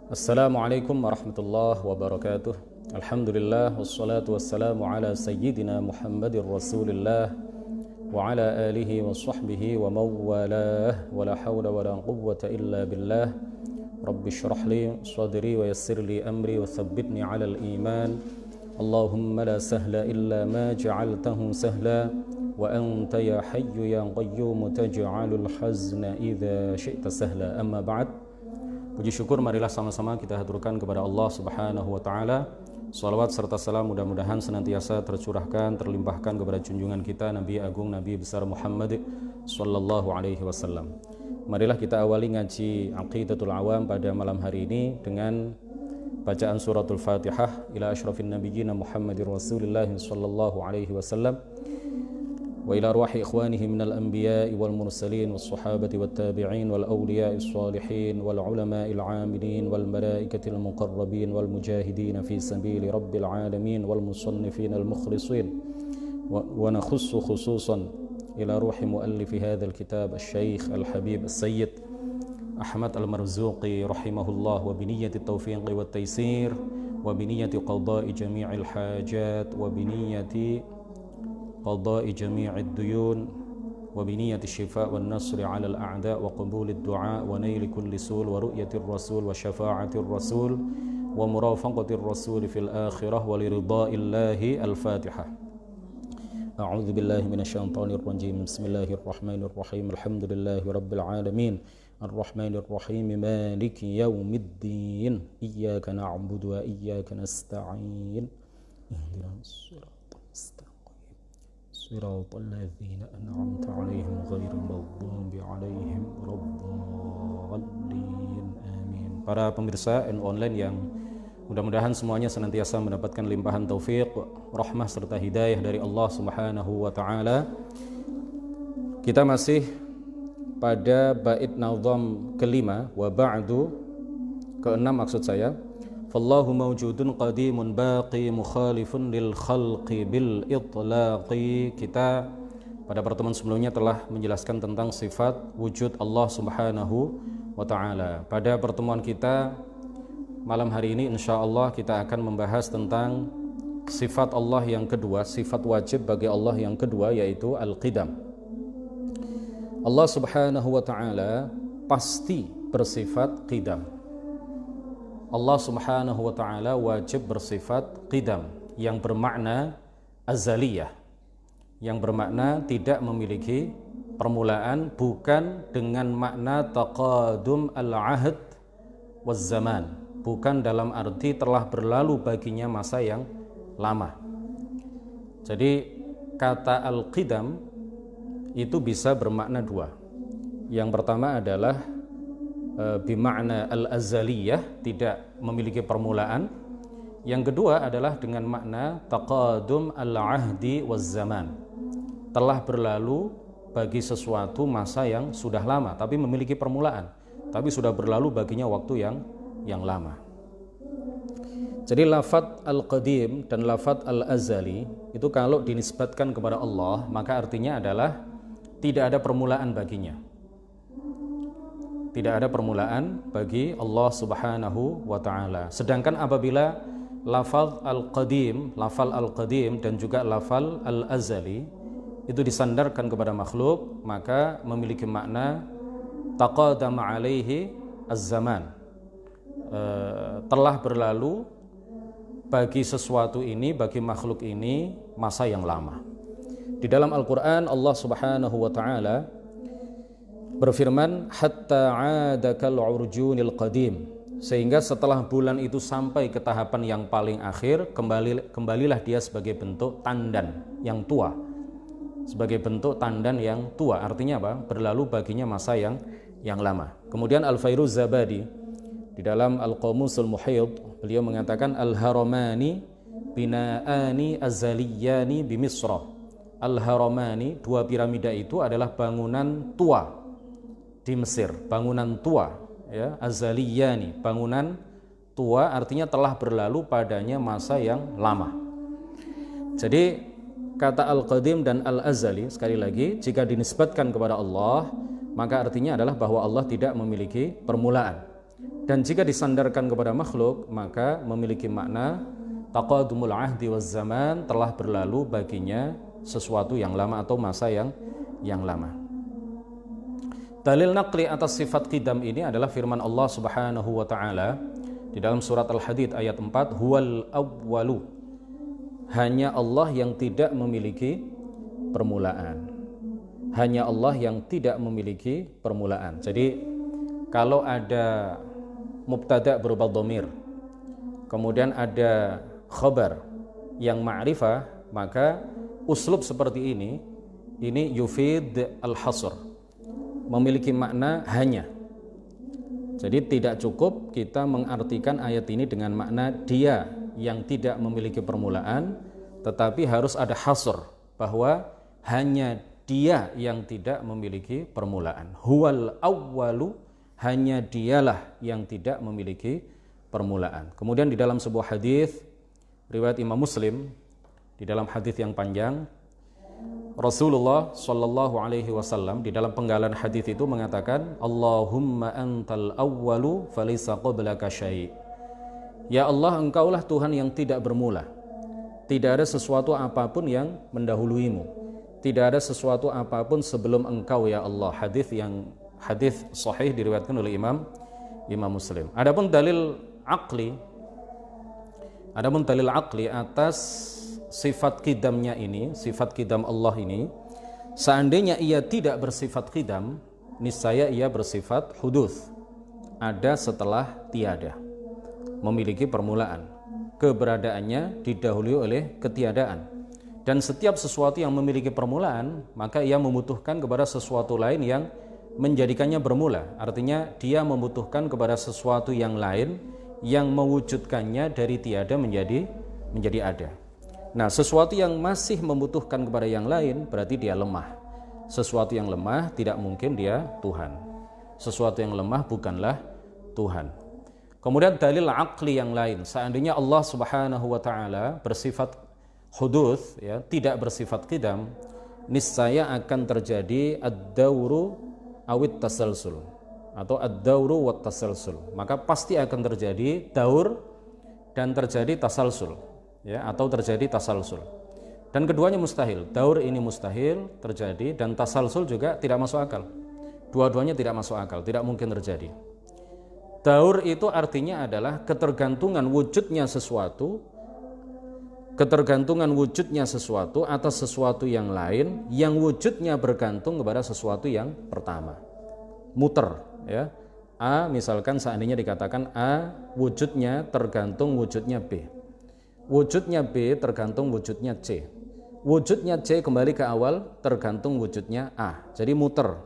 Assalamualaikum warahmatullahi wabarakatuh. Alhamdulillah wassalatu wassalamu ala sayyidina Muhammadir Rasulillah wa ala alihi wa sahbihi wa mawalah wa la hawla wa la quwwata illa billah. Rabbi shrah li sadri wa yassir li amri wa thabbitni ala al-iman. Allahumma la sahla illa ma ja'altahu sahla wa anta ya hayyu ya qayyum taj'alul hazna idza syi'ta sahla. Amma ba'd. Puji syukur marilah sama-sama kita haturkan kepada Allah Subhanahu wa taala. Shalawat serta salam mudah-mudahan senantiasa tercurahkan, terlimpahkan kepada junjungan kita Nabi Agung Nabi besar Muhammad sallallahu alaihi wasallam. Marilah kita awali ngaji Aqidatul Awam pada malam hari ini dengan bacaan suratul Fatihah ila asyrafin nabiyyin Muhammadir Rasulillah sallallahu alaihi wasallam. وإلى أرواح إخوانه من الأنبياء والمرسلين والصحابة والتابعين والأولياء الصالحين والعلماء العاملين والملائكة المقربين والمجاهدين في سبيل رب العالمين والمصنفين المخلصين ونخص خصوصا إلى روح مؤلف هذا الكتاب الشيخ الحبيب السيد أحمد المرزوقي رحمه الله وبنية التوفيق والتيسير وبنية قضاء جميع الحاجات وبنية قضاء جميع الديون وبنية الشفاء والنصر على الأعداء وقبول الدعاء ونيل كل سول ورؤية الرسول وشفاعة الرسول ومرافقة الرسول في الآخرة ولرضاء الله. الفاتحة. أعوذ بالله من الشيطان الرجيم. بسم الله الرحمن الرحيم. الحمد لله رب العالمين الرحمن الرحيم مالك يوم الدين إياك نعبد وإياك نستعين اهدنا الصراط صراط الذين أنعمت عليهم غير المغضوب عليهم ولا الضالين. Amin. Para pemirsa online yang mudah-mudahan semuanya senantiasa mendapatkan limpahan taufik, rahmah serta hidayah dari Allah Subhanahu wa taala. Kita masih pada bait nazam kelima, wa ba'du, keenam maksud saya. Fallahu mawjudun qadimun baqi mukhalifun lil khalqi bil itlaqi. Kita pada pertemuan sebelumnya telah menjelaskan tentang sifat wujud Allah Subhanahu wa taala. Pada pertemuan kita malam hari ini insyaallah kita akan membahas tentang sifat Allah yang kedua, sifat wajib bagi Allah yang kedua, yaitu al-qidam. Allah Subhanahu wa taala pasti bersifat qidam. Allah Subhanahu wa taala wajib bersifat qidam yang bermakna azaliyah, yang bermakna tidak memiliki permulaan, bukan dengan makna taqadum al-ahd waz zaman, bukan dalam arti telah berlalu baginya masa yang lama. Jadi kata al-qidam itu bisa bermakna dua. Yang pertama adalah bimakna al-azaliyah, tidak memiliki permulaan. Yang kedua adalah dengan makna taqadum al-ahdi waz zaman, telah berlalu bagi sesuatu masa yang sudah lama tapi memiliki permulaan, tapi sudah berlalu baginya waktu yang lama. Jadi lafadz al-qadim dan lafadz al-azali itu kalau dinisbatkan kepada Allah, maka artinya adalah tidak ada permulaan baginya. Tidak ada permulaan bagi Allah Subhanahu wa taala. Sedangkan apabila lafal al-qadim dan juga lafal al-azali itu disandarkan kepada makhluk, maka memiliki makna taqadama alaihi az-zaman, telah berlalu bagi sesuatu ini, bagi makhluk ini masa yang lama. Di dalam Al-Qur'an Allah Subhanahu wa taala berfirman, hatta 'ada kal 'urjunil qadim, sehingga setelah bulan itu sampai ke tahapan yang paling akhir, kembalilah dia sebagai bentuk tandan yang tua, sebagai bentuk tandan yang tua. Artinya apa? Berlalu baginya masa yang lama. Kemudian Al-Fairuz Zabadi di dalam Al-Qamusul Muhit beliau mengatakan al-haramani bina'ani azaliyani bi Misra. Al-haramani, dua piramida itu adalah bangunan tua di Mesir, bangunan tua, ya, azaliyani, bangunan tua artinya telah berlalu padanya masa yang lama. Jadi kata al-qadim dan al-azali sekali lagi jika dinisbatkan kepada Allah, maka artinya adalah bahwa Allah tidak memiliki permulaan. Dan jika disandarkan kepada makhluk, maka memiliki makna taqadumul ahdi waz zaman, telah berlalu baginya sesuatu yang lama atau masa yang lama. Dalil naqli atas sifat qidam ini adalah firman Allah Subhanahu wa taala di dalam surat Al-Hadid ayat 4, huwal awwalu, hanya Allah yang tidak memiliki permulaan. Hanya Allah yang tidak memiliki permulaan. Jadi kalau ada mubtada berupa dhamir, kemudian ada khabar yang ma'rifah, maka uslub seperti ini yufid al-hasr, memiliki makna hanya. Jadi tidak cukup kita mengartikan ayat ini dengan makna dia yang tidak memiliki permulaan, tetapi harus ada hasr, bahwa hanya dia yang tidak memiliki permulaan. Huwal awwalu, hanya dialah yang tidak memiliki permulaan. Kemudian di dalam sebuah hadis riwayat Imam Muslim, di dalam hadis yang panjang, Rasulullah Shallallahu Alaihi Wasallam di dalam penggalan hadis itu mengatakan, Allahumma antal awwalu falisa qablaka syai'. Ya Allah, engkaulah Tuhan yang tidak bermula, tidak ada sesuatu apapun yang mendahuluimu, tidak ada sesuatu apapun sebelum engkau ya Allah. Hadis sahih diriwayatkan oleh Imam Muslim. Adapun dalil akli atas sifat qidamnya ini, sifat qidam Allah ini, seandainya ia tidak bersifat qidam, niscaya ia bersifat huduts, ada setelah tiada, memiliki permulaan, keberadaannya didahului oleh ketiadaan. Dan setiap sesuatu yang memiliki permulaan, maka ia membutuhkan kepada sesuatu lain yang menjadikannya bermula. Artinya dia membutuhkan kepada sesuatu yang lain yang mewujudkannya dari tiada menjadi ada. Nah, sesuatu yang masih membutuhkan kepada yang lain berarti dia lemah. Sesuatu yang lemah tidak mungkin dia Tuhan. Sesuatu yang lemah bukanlah Tuhan. Kemudian dalil aqli yang lain, seandainya Allah Subhanahu wa taala bersifat huduts, ya, tidak bersifat qidam, niscaya akan terjadi ad-dauru awit tasalsul atau ad-dauru wat tasalsul. Maka pasti akan terjadi daur dan terjadi tasalsul, ya, atau terjadi tasalsul. Dan keduanya mustahil. Daur ini mustahil terjadi dan tasalsul juga tidak masuk akal. Dua-duanya tidak masuk akal, tidak mungkin terjadi. Daur itu artinya adalah ketergantungan wujudnya sesuatu atas sesuatu yang lain yang wujudnya bergantung kepada sesuatu yang pertama. Muter, ya. A misalkan seandainya dikatakan A wujudnya tergantung wujudnya B. Wujudnya B tergantung wujudnya C. Wujudnya C kembali ke awal tergantung wujudnya A. Jadi muter.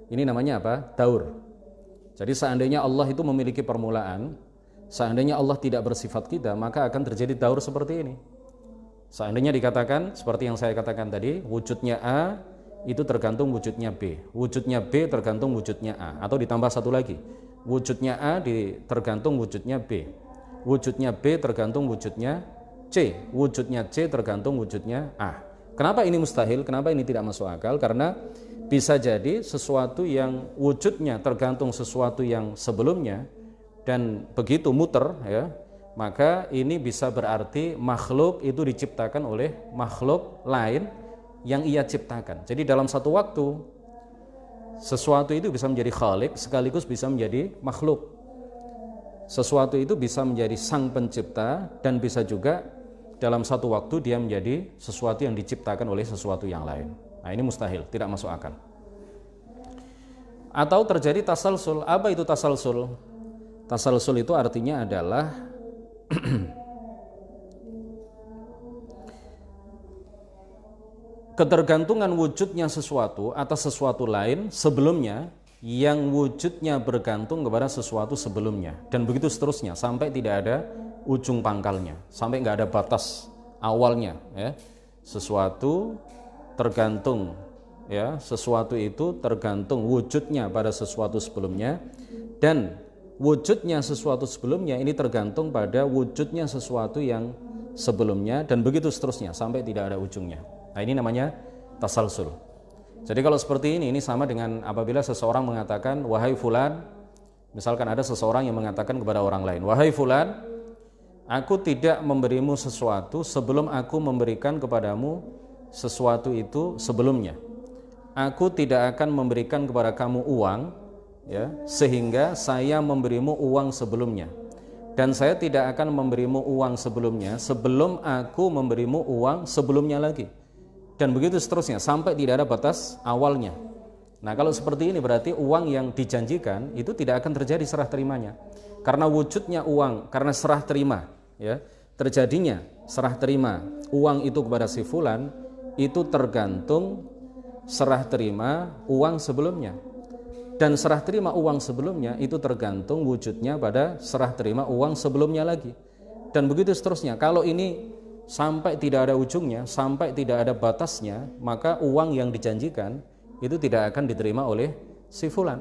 Ini namanya apa? Daur. Jadi seandainya Allah itu memiliki permulaan, seandainya Allah tidak bersifat qidam, maka akan terjadi daur seperti ini. Seandainya dikatakan seperti yang saya katakan tadi, wujudnya A itu tergantung wujudnya B, wujudnya B tergantung wujudnya A, atau ditambah satu lagi, wujudnya A tergantung wujudnya B, wujudnya B tergantung wujudnya C, wujudnya C tergantung wujudnya A. Kenapa ini mustahil? Kenapa ini tidak masuk akal? Karena bisa jadi sesuatu yang wujudnya tergantung sesuatu yang sebelumnya dan begitu muter, ya, maka ini bisa berarti makhluk itu diciptakan oleh makhluk lain yang ia ciptakan. Jadi dalam satu waktu sesuatu itu bisa menjadi khalik sekaligus bisa menjadi makhluk. Sesuatu itu bisa menjadi sang pencipta dan bisa juga dalam satu waktu dia menjadi sesuatu yang diciptakan oleh sesuatu yang lain. Nah, ini mustahil, tidak masuk akal. Atau terjadi tasalsul. Apa itu tasalsul? Tasalsul itu artinya adalah ketergantungan wujudnya sesuatu atas sesuatu lain sebelumnya yang wujudnya bergantung kepada sesuatu sebelumnya, dan begitu seterusnya sampai tidak ada ujung pangkalnya, sampai nggak ada batas awalnya, ya. Sesuatu tergantung, ya, sesuatu itu tergantung wujudnya pada sesuatu sebelumnya, dan wujudnya sesuatu sebelumnya ini tergantung pada wujudnya sesuatu yang sebelumnya, dan begitu seterusnya sampai tidak ada ujungnya. Nah, ini namanya tasalsul. Jadi kalau seperti ini sama dengan apabila seseorang mengatakan, wahai fulan, Misalkan ada seseorang yang mengatakan kepada orang lain, "Wahai fulan, aku tidak memberimu sesuatu sebelum aku memberikan kepadamu sesuatu itu sebelumnya. Aku tidak akan memberikan kepada kamu uang, ya, sehingga saya memberimu uang sebelumnya. Dan saya tidak akan memberimu uang sebelumnya sebelum aku memberimu uang sebelumnya lagi." Dan begitu seterusnya sampai tidak ada batas awalnya. Nah, kalau seperti ini berarti uang yang dijanjikan itu tidak akan terjadi serah terimanya. Karena wujudnya uang, karena serah terima, ya, terjadinya serah terima uang itu kepada si fulan itu tergantung serah terima uang sebelumnya. Dan serah terima uang sebelumnya itu tergantung wujudnya pada serah terima uang sebelumnya lagi. Dan begitu seterusnya. Kalau ini sampai tidak ada ujungnya, sampai tidak ada batasnya, maka uang yang dijanjikan itu tidak akan diterima oleh si fulan.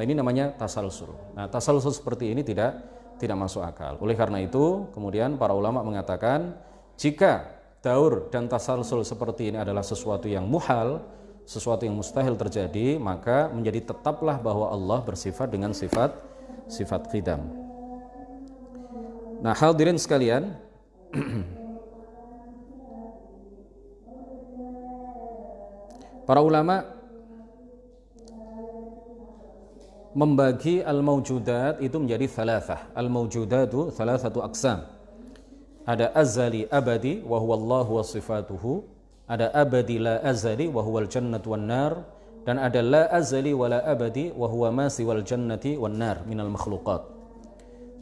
Nah, ini namanya tasalsul. Nah, tasalsul seperti ini tidak masuk akal. Oleh karena itu, kemudian para ulama mengatakan jika daur dan tasalsul seperti ini adalah sesuatu yang muhal, sesuatu yang mustahil terjadi, maka menjadi tetaplah bahwa Allah bersifat dengan sifat qidam. Nah, hadirin sekalian, para ulama membagi al-mawjudat itu menjadi thalathah. Al-mawjudatu thalathatu aqsam. Ada azali abadi wa huwa Allah wa sifatuhu, ada abadi la azali wa huwa al-jannatu wan nar, dan ada la azali wa la abadi wa huwa ma siwal jannati wan nar minal makhluqat.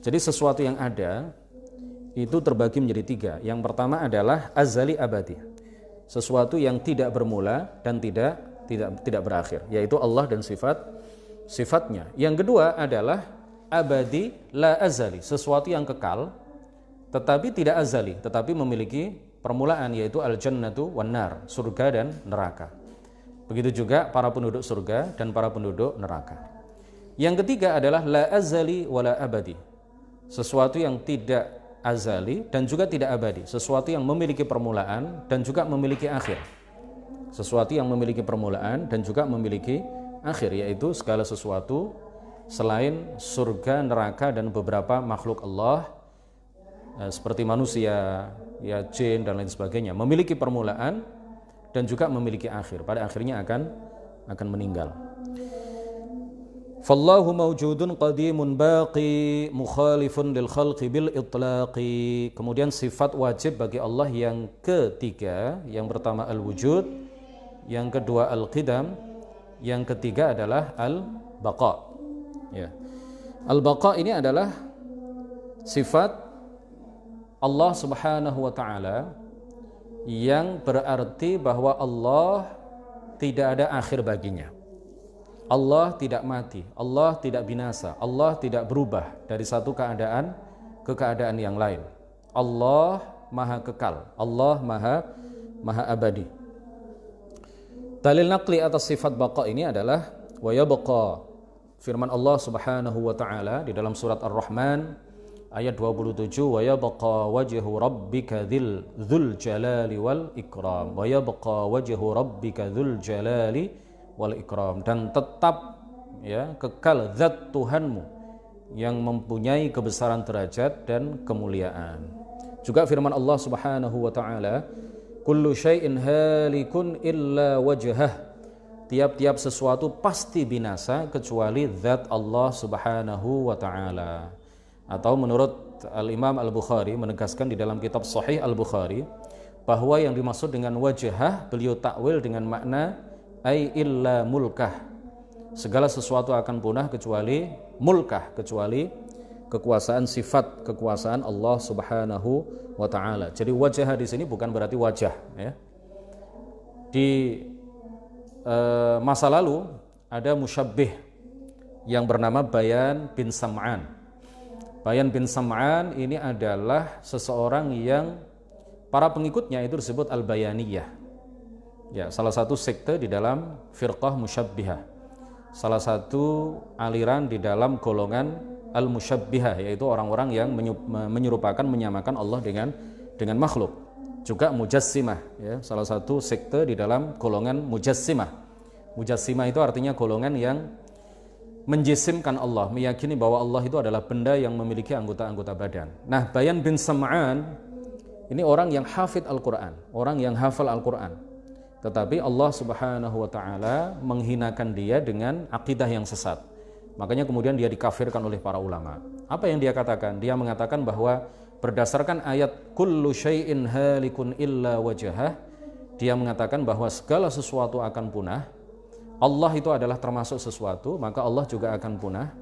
Jadi sesuatu yang ada itu terbagi menjadi tiga. Yang pertama adalah azali abadi, sesuatu yang tidak bermula dan tidak berakhir, yaitu Allah dan sifatnya. Yang kedua adalah abadi la azali, sesuatu yang kekal tetapi tidak azali, tetapi memiliki permulaan, yaitu al-jannatu wan nar, surga dan neraka. Begitu juga para penduduk surga dan para penduduk neraka. Yang ketiga adalah la azali wa la abadi, sesuatu yang tidak azali dan juga tidak abadi, sesuatu yang memiliki permulaan dan juga memiliki akhir. Sesuatu yang memiliki permulaan dan juga memiliki akhir, yaitu segala sesuatu selain surga, neraka dan beberapa makhluk Allah seperti manusia, ya, jin dan lain sebagainya, memiliki permulaan dan juga memiliki akhir. Pada akhirnya akan meninggal. Fallahu mawjudun qadimun baqi mukhalifun lil khalqi bil itlaqi. Kemudian sifat wajib bagi Allah yang ketiga, yang pertama al-wujud, yang kedua al-qidam, yang ketiga adalah al-baqa. Ya. Al-baqa ini adalah sifat Allah Subhanahu wa taala yang berarti bahwa Allah tidak ada akhir baginya. Allah tidak mati, Allah tidak binasa, Allah tidak berubah dari satu keadaan ke keadaan yang lain. Allah maha kekal, Allah maha abadi. Dalil naqli atas sifat baqa ini adalah wa yabqa, firman Allah Subhanahu wa taala di dalam surat Ar-Rahman ayat 27, wa yabqa wajhu rabbika dzul jalali wal ikram, wa yabqa wajhu rabbika dzul jalali wal ikram, dan tetap, ya, kekal zat Tuhanmu yang mempunyai kebesaran derajat dan kemuliaan. Juga firman Allah Subhanahu wa taala, kullu syai'in halikun illa wajhah, tiap-tiap sesuatu pasti binasa kecuali zat Allah Subhanahu wa taala. Atau menurut Al-Imam Al-Bukhari menegaskan di dalam kitab Sahih Al-Bukhari bahwa yang dimaksud dengan wajhah beliau takwil dengan makna ai illa mulkah, segala sesuatu akan punah kecuali mulkah, kecuali kekuasaan, sifat kekuasaan Allah Subhanahu wa taala. Jadi wajah di sini bukan berarti wajah, ya. Di masa lalu ada musyabbih yang bernama Bayan bin Sam'an. Bayan bin Sam'an ini adalah seseorang yang para pengikutnya itu disebut Al-Bayaniyah. Ya, salah satu sekte di dalam firqah musyabbihah. Salah satu aliran di dalam golongan Al-Musyabbihah, yaitu orang-orang yang menyerupakan, menyamakan Allah dengan makhluk. Juga Mujassimah, ya, salah satu sekte di dalam golongan Mujassimah. Mujassimah itu artinya golongan yang menjisimkan Allah, meyakini bahwa Allah itu adalah benda yang memiliki anggota-anggota badan. Nah, Bayan bin Sam'an ini orang yang hafid Al-Quran, orang yang hafal Al-Quran. Tetapi Allah Subhanahu wa ta'ala menghinakan dia dengan akidah yang sesat. Makanya kemudian dia dikafirkan oleh para ulama. Apa yang dia katakan? Dia mengatakan bahwa berdasarkan ayat kullu syai'in halikun illa wajhah, dia mengatakan bahwa segala sesuatu akan punah. Allah itu adalah termasuk sesuatu, maka Allah juga akan punah.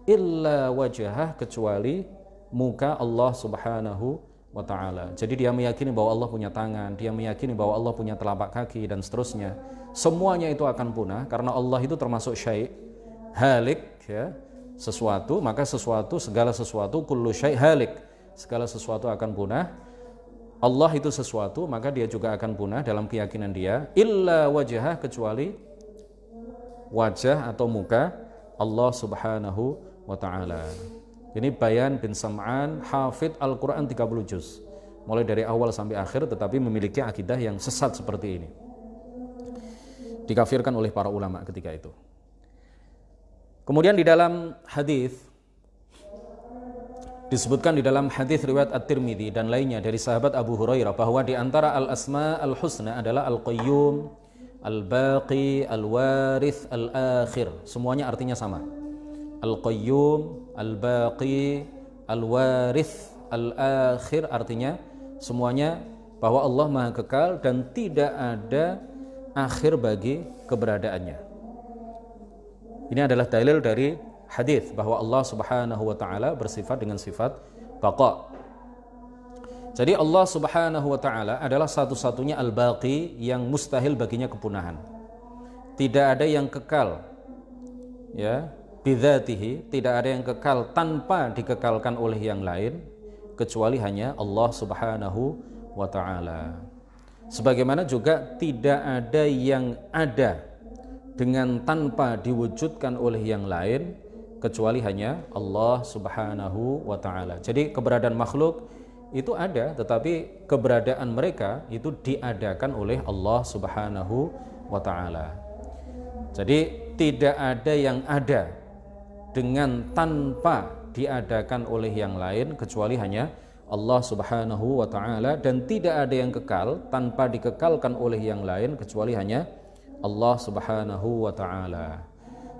Illa wajhah, kecuali muka Allah Subhanahu wa ta'ala. Jadi dia meyakini bahwa Allah punya tangan, dia meyakini bahwa Allah punya telapak kaki dan seterusnya. Semuanya itu akan punah karena Allah itu termasuk syai' halik, ya, sesuatu, maka sesuatu, segala sesuatu, kullu syai' halik, segala sesuatu akan punah. Allah itu sesuatu, maka dia juga akan punah dalam keyakinan dia. Illa wajhah, kecuali wajah atau muka Allah Subhanahu wa ta'ala. Ini Bayan bin Sam'an, hafid Al-Quran 30 juz, mulai dari awal sampai akhir, tetapi memiliki akidah yang sesat seperti ini. Dikafirkan oleh para ulama ketika itu. Kemudian di dalam hadis disebutkan, di dalam hadis riwayat At-Tirmidzi dan lainnya dari sahabat Abu Hurairah, bahwa di antara al-asma al-husna adalah al-qayyum, al-baqi, al-warith, al-akhir. Semuanya artinya sama. Al-qayyum, al-baqi, al-warith, al-akhir, artinya semuanya bahwa Allah Maha Kekal dan tidak ada akhir bagi keberadaannya. Ini adalah dalil dari hadis bahwa Allah Subhanahu wa ta'ala bersifat dengan sifat baqa. Jadi Allah Subhanahu wa ta'ala adalah satu-satunya al-baqi yang mustahil baginya kepunahan. Tidak ada yang kekal, ya, bidzatihi, tidak ada yang kekal tanpa dikekalkan oleh yang lain, kecuali hanya Allah Subhanahu wa ta'ala. Sebagaimana juga tidak ada yang ada dengan tanpa diwujudkan oleh yang lain, kecuali hanya Allah Subhanahu wa ta'ala. Jadi keberadaan makhluk itu ada, tetapi keberadaan mereka itu diadakan oleh Allah Subhanahu wa ta'ala. Jadi tidak ada yang ada dengan tanpa diadakan oleh yang lain, kecuali hanya Allah Subhanahu wa ta'ala, dan tidak ada yang kekal tanpa dikekalkan oleh yang lain, kecuali hanya Allah Subhanahu wa ta'ala.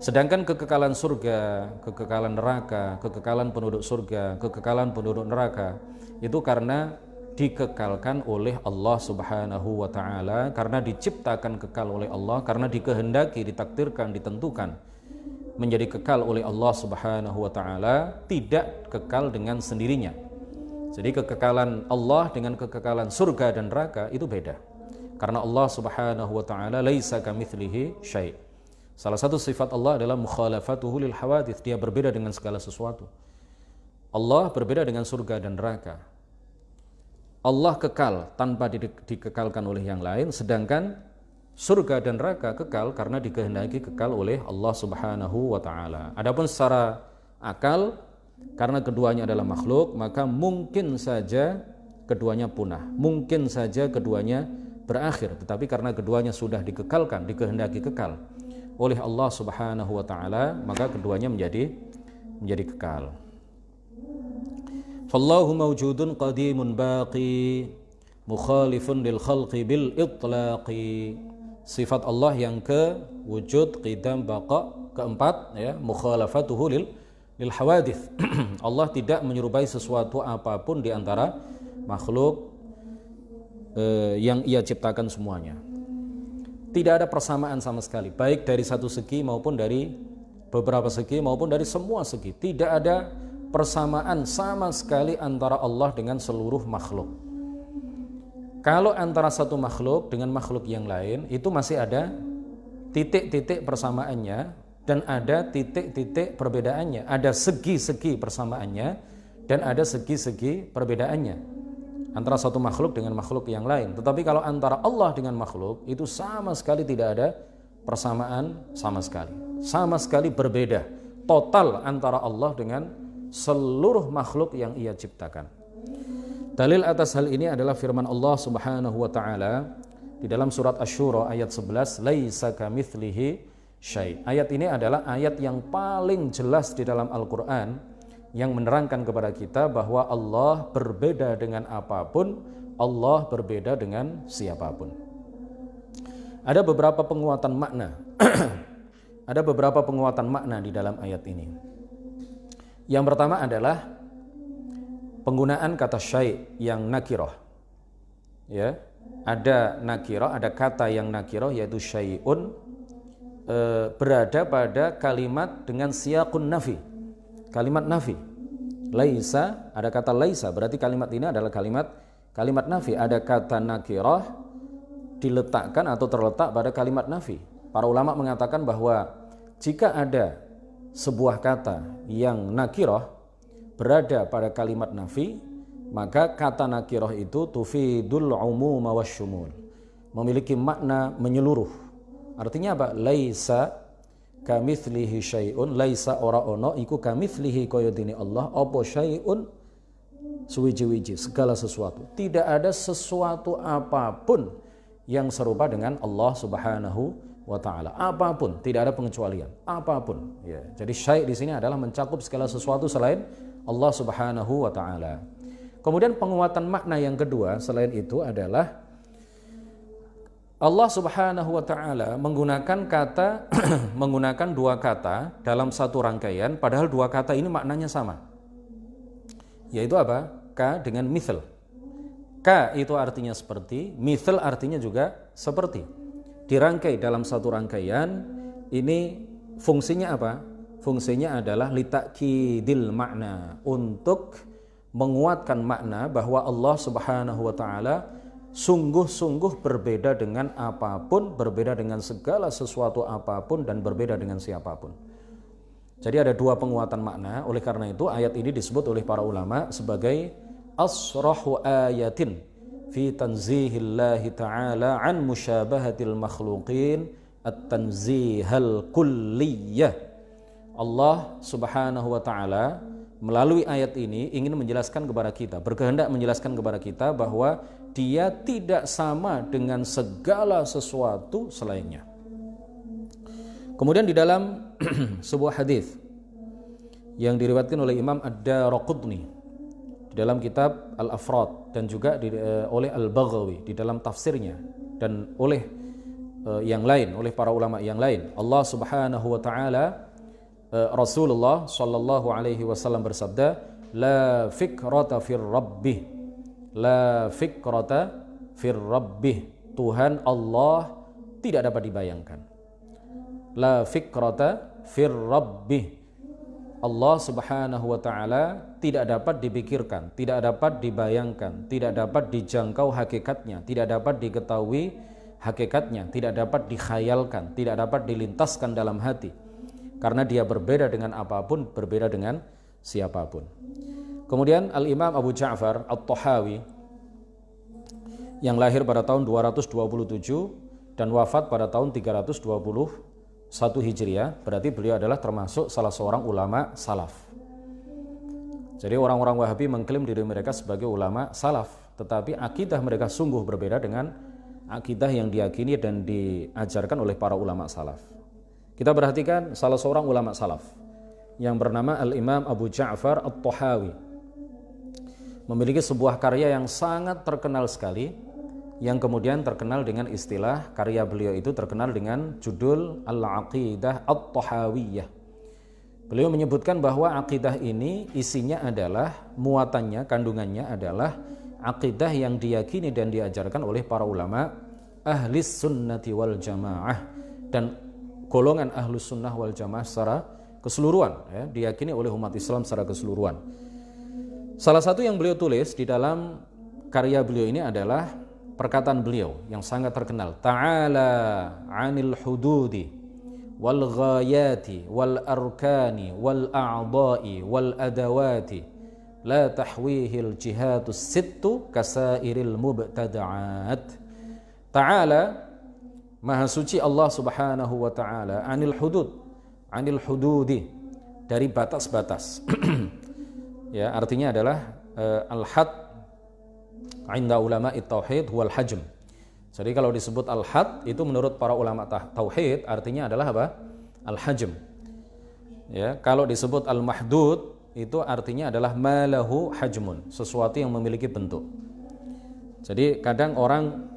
Sedangkan kekekalan surga, kekekalan neraka, kekekalan penduduk surga, kekekalan penduduk neraka, itu karena dikekalkan oleh Allah Subhanahu wa ta'ala, karena diciptakan kekal oleh Allah, karena dikehendaki, ditakdirkan, ditentukan menjadi kekal oleh Allah Subhanahu wa ta'ala, tidak kekal dengan sendirinya. Jadi kekekalan Allah dengan kekekalan surga dan neraka itu beda. Karena Allah Subhanahu wa ta'ala laisa kamitslihi syai'. Salah satu sifat Allah adalah mukhalafatuhu lil hawadits, dia berbeda dengan segala sesuatu. Allah berbeda dengan surga dan neraka. Allah kekal tanpa dikekalkan oleh yang lain, sedangkan surga dan neraka kekal karena dikehendaki kekal oleh Allah Subhanahu wa ta'ala. Adapun secara akal, karena keduanya adalah makhluk, maka mungkin saja keduanya punah, mungkin saja keduanya berakhir. Tetapi karena keduanya sudah dikekalkan, dikehendaki kekal oleh Allah Subhanahu wa ta'ala, maka keduanya menjadi kekal. Fallahu mawjudun qadimun baqi mukhalifun lil khalqi bil itlaqi. Sifat Allah yang ke wujud, qidam, baqa, keempat, ya, mukhalafatuhu lil hawadits. Allah tidak menyerupai sesuatu apapun di antara makhluk yang ia ciptakan semuanya. Tidak ada persamaan sama sekali, baik dari satu segi maupun dari beberapa segi maupun dari semua segi. Tidak ada persamaan sama sekali antara Allah dengan seluruh makhluk. Kalau antara satu makhluk dengan makhluk yang lain, itu masih ada titik-titik persamaannya dan ada titik-titik perbedaannya. Ada segi-segi persamaannya dan ada segi-segi perbedaannya antara satu makhluk dengan makhluk yang lain. Tetapi kalau antara Allah dengan makhluk, itu sama sekali tidak ada persamaan sama sekali. Sama sekali berbeda total antara Allah dengan seluruh makhluk yang ia ciptakan. Dalil atas hal ini adalah firman Allah Subhanahu wa ta'ala di dalam surat Asy-Syura ayat 11, laisa kamitslihi syai'. Ayat ini adalah ayat yang paling jelas di dalam Al-Quran yang menerangkan kepada kita bahwa Allah berbeda dengan apapun, Allah berbeda dengan siapapun. Ada beberapa penguatan makna. Ada beberapa penguatan makna di dalam ayat ini. Yang pertama adalah penggunaan kata syai' yang nakirah. Ya, ada nakirah, ada kata yang nakirah yaitu syai'un berada pada kalimat dengan siyaqun nafi. Kalimat nafi. Laisa, ada kata laisa, berarti kalimat ini adalah kalimat nafi. Ada kata nakirah diletakkan atau terletak pada kalimat nafi. Para ulama mengatakan bahwa jika ada sebuah kata yang nakirah berada pada kalimat nafi, maka kata nakirah itu tufidul umuma wasyumul, memiliki makna menyeluruh. Artinya apa? Laisa kamitslihi syai'un, laisa ora ono iku kamitslihi kaya dene Allah apa syai'un suwiji-wiji, segala sesuatu. Tidak ada sesuatu apapun yang serupa dengan Allah Subhanahu wa ta'ala. Apapun, tidak ada pengecualian. Apapun. Ya. Jadi syai' di sini adalah mencakup segala sesuatu selain Allah Subhanahu wa ta'ala. Kemudian penguatan makna yang kedua selain itu adalah Allah Subhanahu wa ta'ala menggunakan kata menggunakan dua kata dalam satu rangkaian, padahal dua kata ini maknanya sama. Yaitu apa? Ka dengan mithl. Ka itu artinya seperti, mithl artinya juga seperti. Dirangkai dalam satu rangkaian, ini fungsinya apa? Fungsinya adalah litakidil makna, untuk menguatkan makna bahwa Allah Subhanahu wa ta'ala sungguh-sungguh berbeda dengan apapun, berbeda dengan segala sesuatu apapun, dan berbeda dengan siapapun. Jadi ada dua penguatan makna. Oleh karena itu ayat ini disebut oleh para ulama sebagai asrahu ayatin fi tanzihillahi ta'ala an musyabahatil makhluqin at-tanzihal kulliyah. Allah Subhanahu wa ta'ala melalui ayat ini ingin menjelaskan kepada kita, berkehendak menjelaskan kepada kita bahwa Dia tidak sama dengan segala sesuatu selainnya. Kemudian di dalam sebuah hadis yang diriwayatkan oleh Imam Ad-Daraqutni di dalam kitab Al-Afrad dan juga oleh Al-Baghawi di dalam tafsirnya dan oleh yang lain, oleh para ulama yang lain, Allah Subhanahu wa ta'ala, Rasulullah sallallahu alaihi wasallam bersabda, la fikrata fir rabbih, la fikrata fir rabbih, Tuhan Allah tidak dapat dibayangkan. La fikrata fir rabbih, Allah Subhanahu wa ta'ala tidak dapat dipikirkan, tidak dapat dibayangkan, tidak dapat dijangkau hakikatnya, tidak dapat diketahui hakikatnya, tidak dapat dikhayalkan, tidak dapat dilintaskan dalam hati. Karena Dia berbeda dengan apapun, berbeda dengan siapapun. Kemudian Al-Imam Abu Ja'far At-Tahawi yang lahir pada tahun 227 dan wafat pada tahun 321 Hijriah, berarti beliau adalah termasuk salah seorang ulama salaf. Jadi orang-orang Wahabi mengklaim diri mereka sebagai ulama salaf, tetapi akidah mereka sungguh berbeda dengan akidah yang diyakini dan diajarkan oleh para ulama salaf. Kita perhatikan salah seorang ulama salaf yang bernama Al-Imam Abu Ja'far At-Tahawi memiliki sebuah karya yang sangat terkenal sekali, yang kemudian terkenal dengan istilah, karya beliau itu terkenal dengan judul Al-Aqidah At-Tahawiyah. Beliau menyebutkan bahwa akidah ini isinya adalah, muatannya, kandungannya adalah akidah yang diyakini dan diajarkan oleh para ulama ahlis sunnati wal jamaah dan golongan ahlus sunnah wal jamaah secara keseluruhan, ya, diyakini oleh umat Islam secara keseluruhan. Salah satu yang beliau tulis di dalam karya beliau ini adalah perkataan beliau yang sangat terkenal, ta'ala 'anil hududi wal ghayati wal arkani wal a'dha'i wal adawati la tahwihil jihatus sittu kasairil mubtada'at. Ta'ala, Maha suci Allah Subhanahu wa ta'ala, 'anil hududi, dari batas-batas. Ya, artinya adalah al-had 'inda ulama tauhid wal hajm. Jadi kalau disebut al-had itu menurut para ulama tauhid artinya adalah apa? al-hajm. Ya, kalau disebut al-mahdud itu artinya adalah malahu hajmun, sesuatu yang memiliki bentuk. Jadi kadang orang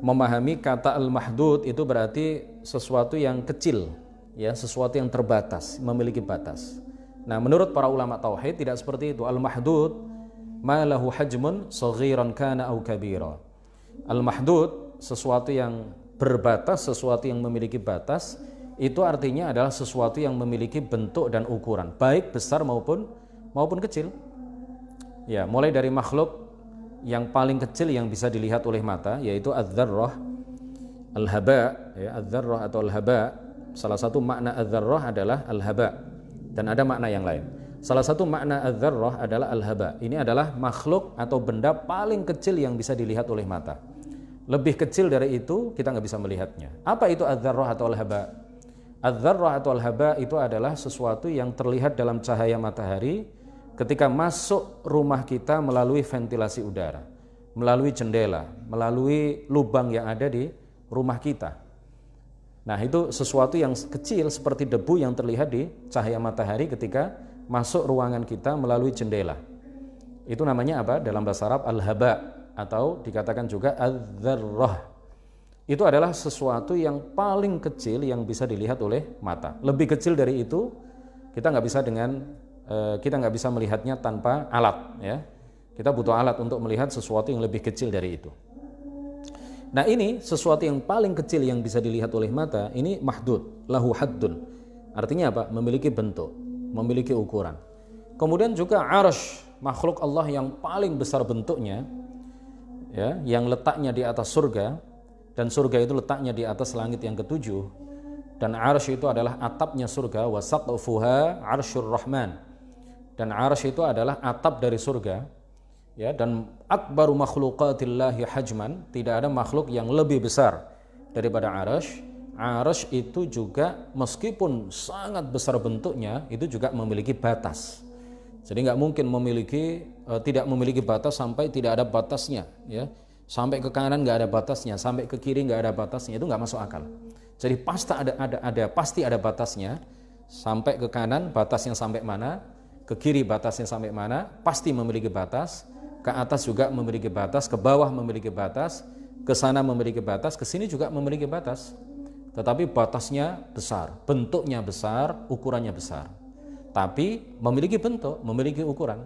memahami kata al-mahdud itu berarti sesuatu yang kecil, ya, sesuatu yang terbatas, memiliki batas. Nah, menurut para ulama tauhid tidak seperti itu. Al-mahdud malahu hajmun saghiran kana au kabira. Al-mahdud sesuatu yang berbatas, sesuatu yang memiliki batas, itu artinya adalah sesuatu yang memiliki bentuk dan ukuran, baik besar maupun kecil. Ya, mulai dari makhluk yang paling kecil yang bisa dilihat oleh mata, yaitu adz-dzarrah, al-haba, ya, adz-dzarrah atau al-haba. Salah satu makna adz-dzarrah adalah al-haba, dan ada makna yang lain. Salah satu makna adz-dzarrah adalah al-haba. Ini adalah makhluk atau benda paling kecil yang bisa dilihat oleh mata. Lebih kecil dari itu kita nggak bisa melihatnya. Apa itu adz-dzarrah atau al-haba? Adz-dzarrah atau al-haba itu adalah sesuatu yang terlihat dalam cahaya matahari ketika masuk rumah kita melalui ventilasi udara, melalui jendela, melalui lubang yang ada di rumah kita. Nah, itu sesuatu yang kecil seperti debu yang terlihat di cahaya matahari ketika masuk ruangan kita melalui jendela. Itu namanya apa? Dalam bahasa Arab al-haba, atau dikatakan juga adz-dzarrah. Itu adalah sesuatu yang paling kecil yang bisa dilihat oleh mata. Lebih kecil dari itu kita nggak bisa melihatnya tanpa alat, ya. Kita butuh alat untuk melihat sesuatu yang lebih kecil dari itu. Nah, ini sesuatu yang paling kecil yang bisa dilihat oleh mata, ini mahdud, lahu haddun. Artinya apa? Memiliki bentuk, memiliki ukuran. Kemudian juga arsy, makhluk Allah yang paling besar bentuknya, ya, yang letaknya di atas surga. Dan surga itu letaknya di atas langit yang ketujuh. Dan arsy itu adalah atapnya surga. Wa saqfuha arsyur rahman. Dan arsy itu adalah atap dari surga. Ya, dan akbaru makhluqatillahi hajman. Tidak ada makhluk yang lebih besar daripada arsy. Arsy itu juga meskipun sangat besar bentuknya, itu juga memiliki batas. Jadi nggak mungkin tidak memiliki batas sampai tidak ada batasnya, ya. Sampai ke kanan nggak ada batasnya, sampai ke kiri nggak ada batasnya, itu nggak masuk akal. Jadi pasti ada batasnya. Sampai ke kanan batasnya sampai mana, ke kiri batasnya sampai mana, pasti memiliki batas. Ke atas juga memiliki batas, ke bawah memiliki batas, ke sana memiliki batas, ke sini juga memiliki batas. Tetapi batasnya besar, bentuknya besar, ukurannya besar. Tapi memiliki bentuk, memiliki ukuran.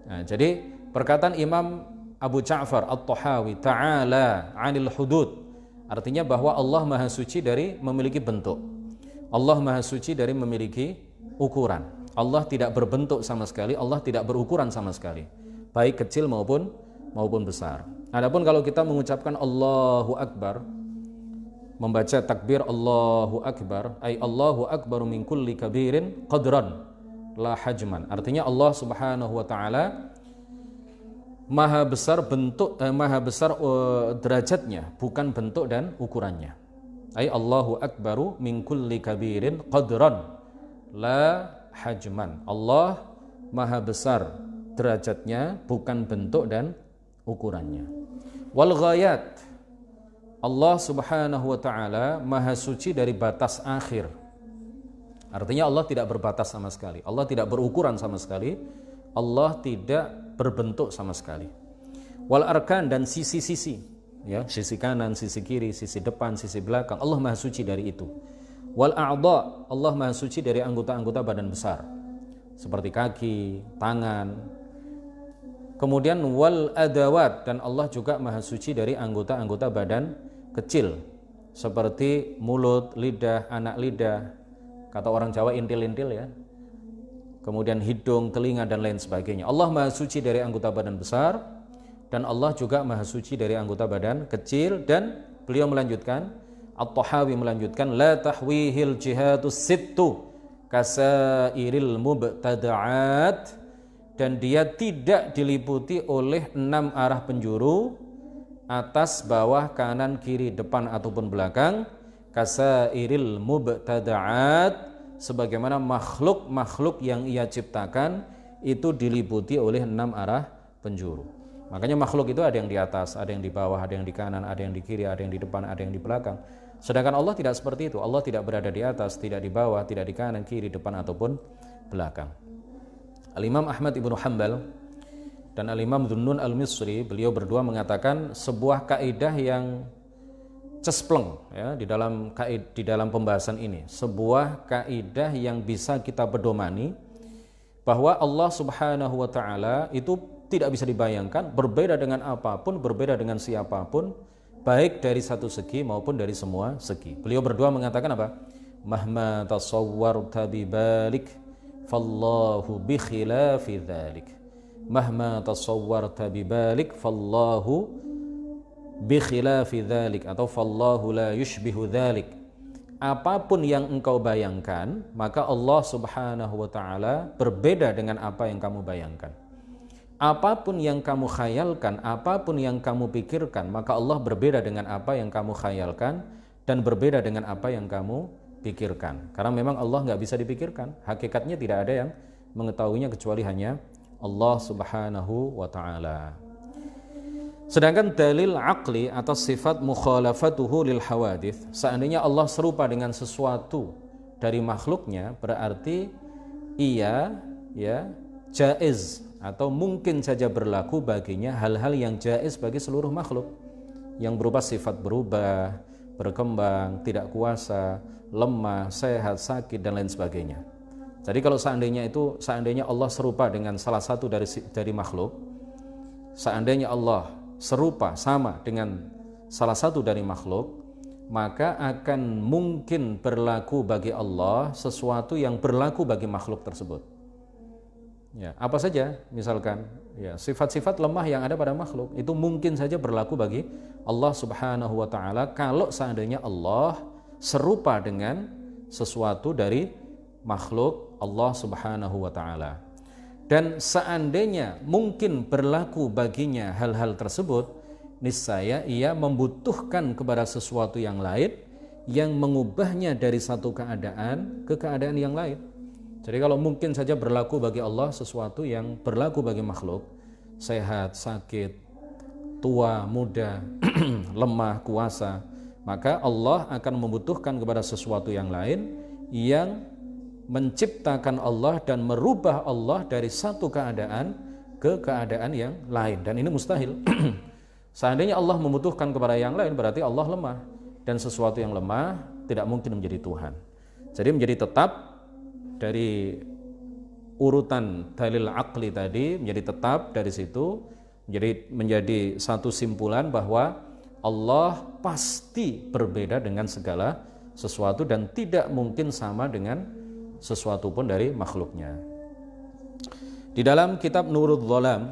Nah, jadi perkataan Imam Abu Ja'far At-Tahawi, ta'ala 'anil hudud, artinya bahwa Allah Maha Suci dari memiliki bentuk. Allah Maha Suci dari memiliki ukuran. Allah tidak berbentuk sama sekali, Allah tidak berukuran sama sekali, baik kecil maupun besar. Adapun kalau kita mengucapkan Allahu Akbar, membaca takbir Allahu Akbar, ay Allahu Akbar min kulli kabirin qadran la hajman. Artinya Allah Subhanahu wa taala maha besar derajatnya, bukan bentuk dan ukurannya. Ay Allahu akbaru min kulli kabirin qadran la hajman. Allah maha besar derajatnya, bukan bentuk dan ukurannya. Wal ghayat, Allah Subhanahu wa taala maha suci dari batas akhir. Artinya Allah tidak berbatas sama sekali, Allah tidak berukuran sama sekali, Allah tidak berbentuk sama sekali. Wal arkan, dan sisi-sisi, ya, sisi kanan, sisi kiri, sisi depan, sisi belakang, Allah Maha Suci dari itu. Wal a'dha, Allah Maha Suci dari anggota-anggota badan besar seperti kaki, tangan. Kemudian wal adawat, dan Allah juga Maha Suci dari anggota-anggota badan kecil seperti mulut, lidah, anak lidah, kata orang Jawa intil-intil, ya. Kemudian hidung, telinga, dan lain sebagainya. Allah Maha Suci dari anggota badan besar, dan Allah juga Maha Suci dari anggota badan kecil. Dan beliau melanjutkan, At-Tahawi melanjutkan, la tahwihil jihatus sittu kasairil mubtada'at, dan dia tidak diliputi oleh 6 arah penjuru, atas, bawah, kanan, kiri, depan ataupun belakang, kasairil mubtada'at, sebagaimana makhluk-makhluk yang ia ciptakan itu diliputi oleh 6 arah penjuru. Makanya makhluk itu ada yang di atas, ada yang di bawah, ada yang di kanan, ada yang di kiri, ada yang di depan, ada yang di belakang. Sedangkan Allah tidak seperti itu. Allah tidak berada di atas, tidak di bawah, tidak di kanan, kiri, depan ataupun belakang. Al-Imam Ahmad ibnu Hanbal dan Al-Imam Dhunnun al-Misri, beliau berdua mengatakan sebuah kaidah yang cespleng ya, di dalam pembahasan ini, sebuah kaidah yang bisa kita pedomani bahwa Allah Subhanahu wa taala itu tidak bisa dibayangkan, berbeda dengan apapun, berbeda dengan siapapun, baik dari satu segi maupun dari semua segi. Beliau berdua mengatakan apa? Mahma tasawwarta bibalik fallahu bi khilafi dzalik. Mahma tasawwarta bibalik fallahu bi khilafi dzalik, atau fallahu la yushbihu dzalik. Apapun yang engkau bayangkan, maka Allah Subhanahu wa taala berbeda dengan apa yang kamu bayangkan. Apapun yang kamu khayalkan, apapun yang kamu pikirkan, maka Allah berbeda dengan apa yang kamu khayalkan dan berbeda dengan apa yang kamu pikirkan. Karena memang Allah nggak bisa dipikirkan. Hakikatnya tidak ada yang mengetahuinya kecuali hanya Allah Subhanahu wa ta'ala. Sedangkan dalil aqli atau sifat mukhalafatuhu lil hawadith, seandainya Allah serupa dengan sesuatu dari makhluknya, berarti ia jaiz atau mungkin saja berlaku baginya hal-hal yang jaiz bagi seluruh makhluk, yang berupa sifat berubah, berkembang, tidak kuasa, lemah, sehat, sakit, dan lain sebagainya. Jadi kalau seandainya Allah serupa dengan salah satu dari makhluk, seandainya Allah serupa sama dengan salah satu dari makhluk, maka akan mungkin berlaku bagi Allah sesuatu yang berlaku bagi makhluk tersebut. Ya, apa saja, misalkan ya, sifat-sifat lemah yang ada pada makhluk itu mungkin saja berlaku bagi Allah Subhanahu wa taala kalau seandainya Allah serupa dengan sesuatu dari makhluk Allah Subhanahu wa taala. Dan seandainya mungkin berlaku baginya hal-hal tersebut, niscaya ia membutuhkan kepada sesuatu yang lain yang mengubahnya dari satu keadaan ke keadaan yang lain. Jadi kalau mungkin saja berlaku bagi Allah sesuatu yang berlaku bagi makhluk, sehat, sakit, tua, muda, lemah, kuasa, maka Allah akan membutuhkan kepada sesuatu yang lain yang menciptakan Allah dan merubah Allah dari satu keadaan ke keadaan yang lain. Dan ini mustahil. Seandainya Allah membutuhkan kepada yang lain, berarti Allah lemah, dan sesuatu yang lemah tidak mungkin menjadi Tuhan. Jadi menjadi tetap dari urutan dalil aqli tadi, menjadi tetap dari situ, menjadi satu simpulan bahwa Allah pasti berbeda dengan segala sesuatu dan tidak mungkin sama dengan sesuatu pun dari makhluknya. Di dalam kitab Nurudz Dhalam,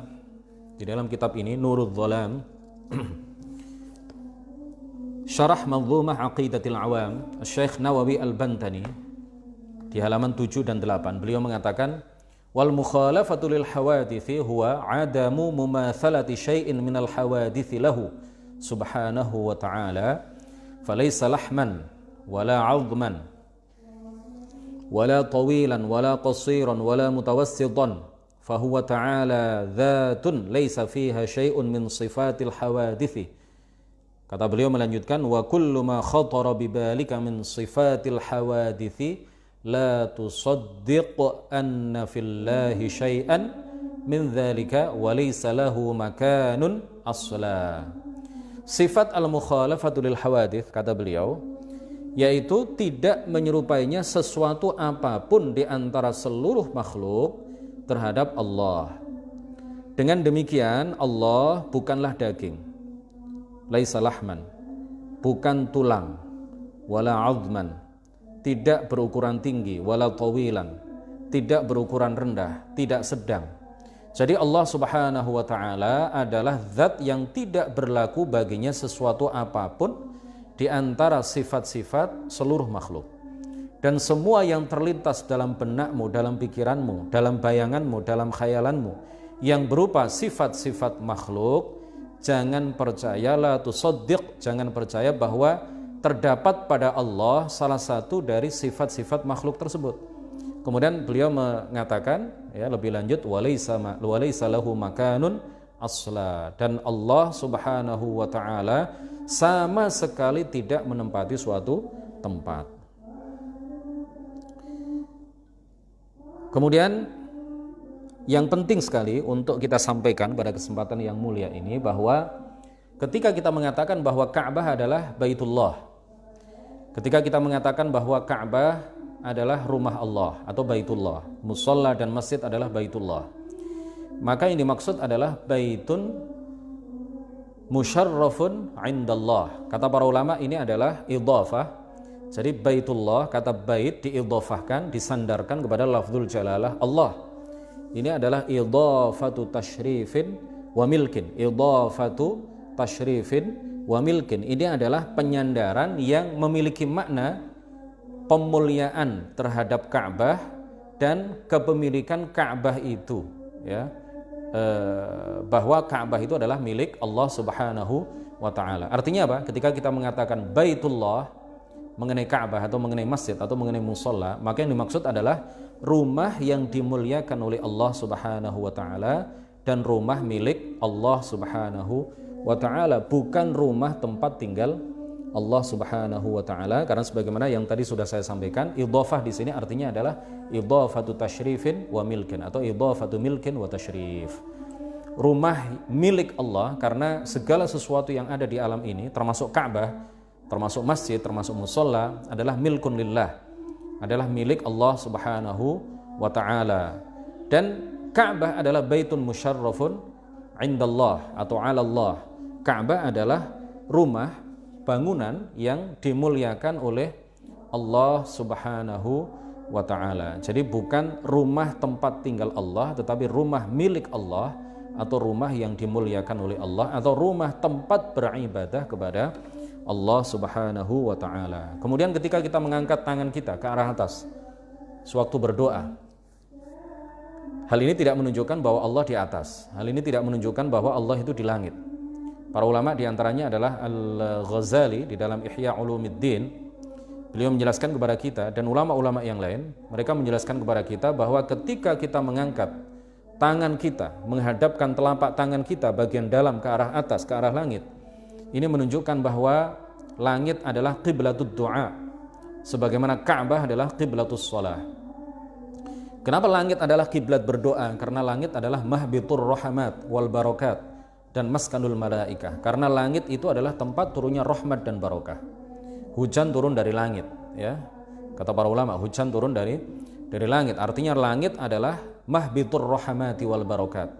di dalam kitab ini Nurudz Dhalam, Syarah Manzumah Aqidatil Awam, Syekh Nawawi Al-Bantani, di halaman 7 dan 8, beliau mengatakan, wal mukhalafatu lil hawadithi huwa adamu mumathalati syai'in minal hawadithi lahu subhanahu wa ta'ala falaysa lahman wala 'azman wala tawilan wala qasiran wala mutawassitan fahuwa ta'ala dzatun laysa fiha syai'un min sifatil hawadithi. Kata beliau melanjutkan, wa kullu ma khatara bibalika min sifatil hawadithi la tusaddiq anna fillahi syai'an min dzalika wa laysa lahu makanun asla. Sifat al-mukhalafatu lil hawadits, kata beliau, yaitu tidak menyerupainya sesuatu apapun di antara seluruh makhluk terhadap Allah. Dengan demikian Allah bukanlah daging, laisa lahman, bukan tulang, wala 'azman, tidak berukuran tinggi, wala tawilan, tidak berukuran rendah, tidak sedang. Jadi Allah Subhanahu wa ta'ala adalah zat yang tidak berlaku baginya sesuatu apapun di antara sifat-sifat seluruh makhluk. Dan semua yang terlintas dalam benakmu, dalam pikiranmu, dalam bayanganmu, dalam khayalanmu yang berupa sifat-sifat makhluk, jangan percaya, la tusaddiq, jangan percaya bahwa terdapat pada Allah salah satu dari sifat-sifat makhluk tersebut. Kemudian beliau mengatakan, ya, lebih lanjut, walaysa lahu makanun asla, dan Allah Subhanahu wa ta'ala sama sekali tidak menempati suatu tempat. Kemudian yang penting sekali untuk kita sampaikan pada kesempatan yang mulia ini, bahwa ketika kita mengatakan bahwa Ka'bah adalah Baitullah, ketika kita mengatakan bahwa Ka'bah adalah rumah Allah atau Baitullah, musalla dan masjid adalah Baitullah, maka yang dimaksud adalah baitun musyarrafun indallah. Kata para ulama ini adalah idhafah. Jadi Baitullah, kata bait diidhafahkan, disandarkan kepada lafzul jalalah Allah. Ini adalah idhafatu tasyrifin wa milkin. Idhafatu tasyrifin wa milkin. Ini adalah penyandaran yang memiliki makna pemuliaan terhadap Ka'bah dan kepemilikan Ka'bah itu, ya. Bahwa Ka'bah itu adalah milik Allah Subhanahu wa taala. Artinya apa? Ketika kita mengatakan Baitullah mengenai Ka'bah atau mengenai masjid atau mengenai musalla, maka yang dimaksud adalah rumah yang dimuliakan oleh Allah Subhanahu wa taala dan rumah milik Allah Subhanahu wa taala, bukan rumah tempat tinggal Allah Subhanahu wa taala. Karena sebagaimana yang tadi sudah saya sampaikan, idhafah di sini artinya adalah idhafatu tasyrifin wa milkin atau idhafatu milkin wa tasyrif. Rumah milik Allah, karena segala sesuatu yang ada di alam ini termasuk Ka'bah, termasuk masjid, termasuk musalla adalah milkun lillah, adalah milik Allah Subhanahu wa taala. Dan Ka'bah adalah baitun musyarrafun indallah atau 'ala Allah. Ka'bah adalah rumah, bangunan yang dimuliakan oleh Allah Subhanahu wa taala. Jadi bukan rumah tempat tinggal Allah, tetapi rumah milik Allah atau rumah yang dimuliakan oleh Allah atau rumah tempat beribadah kepada Allah Subhanahu wa taala. Kemudian ketika kita mengangkat tangan kita ke arah atas sewaktu berdoa, hal ini tidak menunjukkan bahwa Allah di atas. Hal ini tidak menunjukkan bahwa Allah itu di langit. Para ulama diantaranya adalah Al-Ghazali di dalam Ihya Ulumuddin. Beliau menjelaskan kepada kita, dan ulama-ulama yang lain, mereka menjelaskan kepada kita bahwa ketika kita mengangkat tangan kita, menghadapkan telapak tangan kita bagian dalam ke arah atas, ke arah langit, ini menunjukkan bahwa langit adalah qiblatud du'a, sebagaimana Ka'bah adalah qiblatus shalah. Kenapa langit adalah kiblat berdoa? Karena langit adalah mahbitur rahmat wal barakat dan maskanul malaikah. Karena langit itu adalah tempat turunnya rahmat dan barakah. Hujan turun dari langit, ya. Kata para ulama, hujan turun dari langit. Artinya langit adalah mahbitur rahmati wal barakat,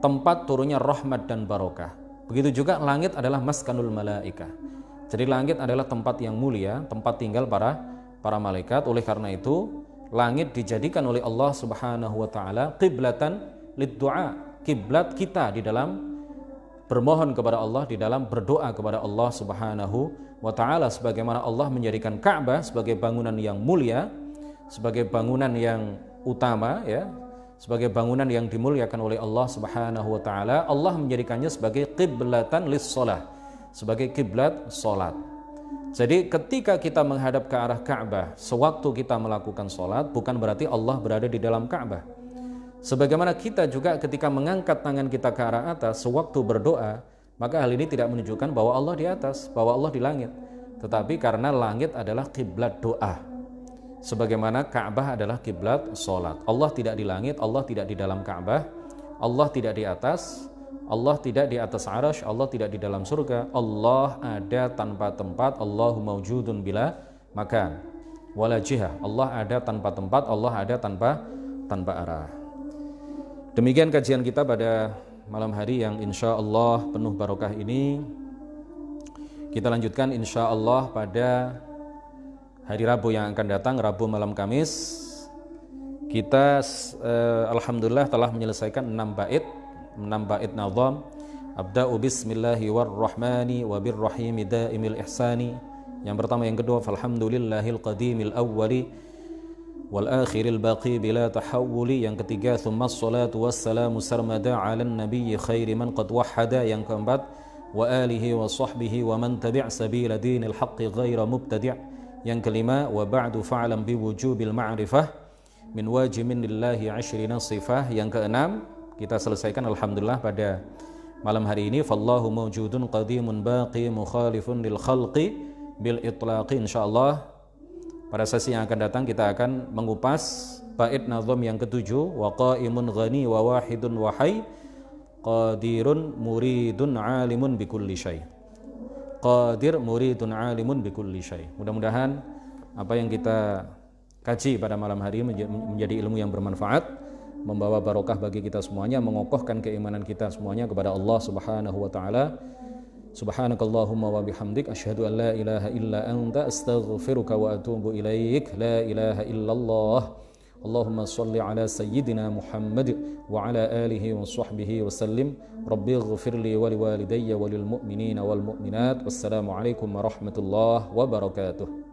tempat turunnya rahmat dan barakah. Begitu juga langit adalah maskanul malaikah. Jadi langit adalah tempat yang mulia, tempat tinggal para malaikat. Oleh karena itu, langit dijadikan oleh Allah Subhanahu wa taala qiblatan lid-du'a, kiblat kita di dalam bermohon kepada Allah, di dalam berdoa kepada Allah Subhanahu wa taala, sebagaimana Allah menjadikan Ka'bah sebagai bangunan yang mulia, sebagai bangunan yang utama, ya, sebagai bangunan yang dimuliakan oleh Allah Subhanahu wa taala. Allah menjadikannya sebagai qiblatan lis-shalah, sebagai kiblat salat. Jadi ketika kita menghadap ke arah Ka'bah sewaktu kita melakukan salat, bukan berarti Allah berada di dalam Ka'bah. Sebagaimana kita juga ketika mengangkat tangan kita ke arah atas sewaktu berdoa, maka hal ini tidak menunjukkan bahwa Allah di atas, bahwa Allah di langit. Tetapi karena langit adalah kiblat doa, sebagaimana Ka'bah adalah kiblat salat. Allah tidak di langit, Allah tidak di dalam Ka'bah, Allah tidak di atas, Allah tidak di atas arasy, Allah tidak di dalam surga. Allah ada tanpa tempat, Allahu mawjudun bila makan wala jihah. Allah ada tanpa tempat, Allah ada tanpa arah. Demikian kajian kita pada malam hari yang insya Allah penuh barokah ini. Kita lanjutkan insya Allah pada hari Rabu yang akan datang, Rabu malam Kamis. Kita alhamdulillah telah menyelesaikan 6 bait nazam. Abda'u bismillahi warrahmani wabirrahimi daimil ihsani. Yang pertama, yang kedua, falhamdulillahil qadimil awwali wal akhiril baqi bila tahawuli. Yang ketiga, thummas salatu wassalamu sarmada ala nabiyyi khairi man qad wahhada. Yang keempat, wa alihi wa sahbihi wa man tabi' sabila dinil haqqi ghaira mubtadi'. Yang kelima, wa ba'du fa'lam bi wujubil ma'rifah min wajimin lillahi 'ashrina sifah. Yang keenam, kita selesaikan alhamdulillah pada malam hari ini, fallahu mawjudun qadimun baqi mukhalifun lil khalqi bil itlaqi. Insyaallah pada sesi yang akan datang kita akan mengupas bait nazam yang ketujuh, wa qaimun ghani wa wahidun wa hayy qadirun muridun alimun bikulli syai. Qadir muridun alimun bikulli syai. Mudah-mudahan apa yang kita kaji pada malam hari ini menjadi ilmu yang bermanfaat, membawa barokah bagi kita semuanya, mengokohkan keimanan kita semuanya kepada Allah Subhanahu wa taala. Subhanakallahumma wa bihamdik asyhadu an la ilaha illa anta astaghfiruka wa atubu ilaik. La ilaha illallah. Allahumma salli ala sayyidina Muhammad wa ala alihi wa sahbihi wa sallim. Rabbi ighfirli wa liwalidayya wa lil mu'minina wal mu'minat. Wassalamu alaikum warahmatullahi wabarakatuh.